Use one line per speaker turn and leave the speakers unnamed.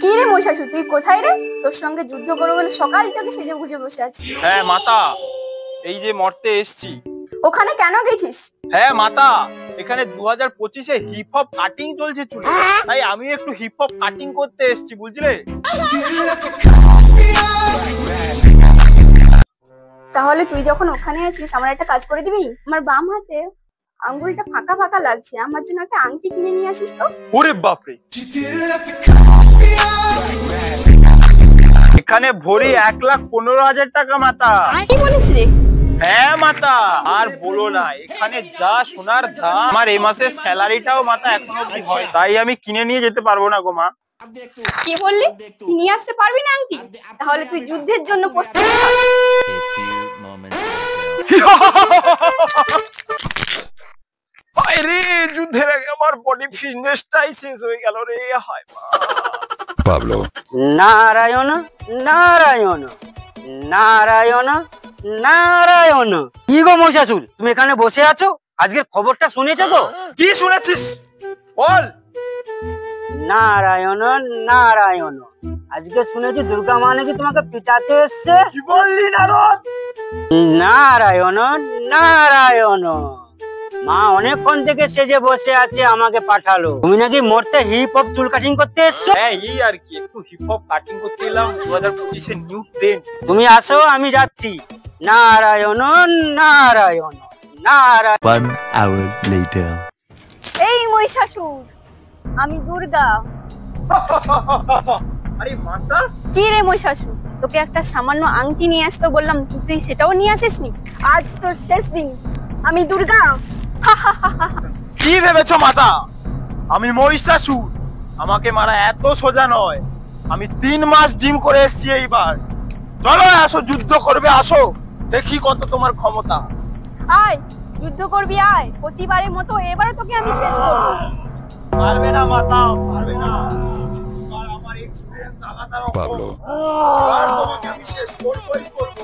কি রে মহিষাসুর, তুই কোথায় রে? তোর সঙ্গে যুদ্ধ করবো বলে সকাল থেকে সেজে গুজে বসে আছি।
হ্যাঁ মাতা, এই যে মরতে এসছি।
ওখানে কেন গেছিস?
হ্যাঁ মাতা, এখানে 2025-এ হিপ হপ কাটিং চলছে চুলে, তাই আমি একটু হিপ হপ কাটিং করতে এসছি, বুঝলে?
তাহলে তুই যখন ওখানে আছিস আমার একটা কাজ করে দিবি? আমার বাম হাতে আঙ্গুলটা ফাঁকা ফাঁকা লাগছে, আমার জন্য একটা আংটি কিনে নিয়ে আসিস তো।
ওরে বাপরে, এখানে ভরি 1,15,000 টাকা মাতা।
কি বলিস রে?
হ্যাঁ মাতা, আর বলো না, এখানে যা সোনার দাম, আমার এই মাসের স্যালারিটাও মাতা এখনো অবধি হয়, তাই আমি কিনে নিয়ে যেতে পারবো না গো মা।
কি বললি? তুই নিয়ে আসতে পারবি না আংটি? তাহলে তুই যুদ্ধের জন্য প্রস্তুত হ।
আরে যুদ্ধের আগে আমার বডি ফিটনেসটাই শেষ হয়ে গেল রে। হায় মা।
পাবলো নারায়ণ নারায়ণ নারায়ণ নারায়ণ। কি গো মহিষাসুর, তুমি এখানে বসে আছো? আজকের খবরটা শুনেছো তো?
কি শুনেছিস বল।
নারায়ণ নারায়ণ, আজকে শুনেছি দুর্গা মা নাকি তোমাকে পিটাতে এসছে।
কি বললি নারদ?
নারায়ণ নারায়ণ, মা অনেকক্ষণ থেকে সেজে বসে আছে, আমাকে পাঠালো। তুমি নাকি মরতে হিপ হপ চুল কাটিং করতে এসছো।
হ্যাঁ এই আর কি, একটু হিপ হপ কাটিং করতে এলাম, 2025-এর নিউ ট্রেন্ড।
তুমি আসো, আমি যাচ্ছি। নারায়ণ নারায়ণ নারায়ণ।
1 hour later.
এই মহিষাসুর, আমি দুর্গা।
আরে মাতা।
কি রে মহিষাসুর, তোকে একটা সামান্য আংটি নিয়ে আসতে বললাম, তুই সেটাও নিয়ে আসিসনি। আজ তোর শেষ দিন, আমি দুর্গা।
কি ভেবেছো মাতা, আমি মহিষাসুর? আমাকে মারা এত সোজা নয়, আমি 3 মাস জিম করে এসেছি এইবার। চলো আসো, যুদ্ধ করবে, আসো দেখি কত তোমার ক্ষমতা।
আয় যুদ্ধ করবি, আয়। প্রতিবারের মতো এবারে তোকে আমি শেষ করব।
পারবে না মাতা, পারবে না। আর আমার এক্সপেরিয়েন্স আলাদা রকম।
পাবলো
আর তোমাকে আমি শেষ করবই করব।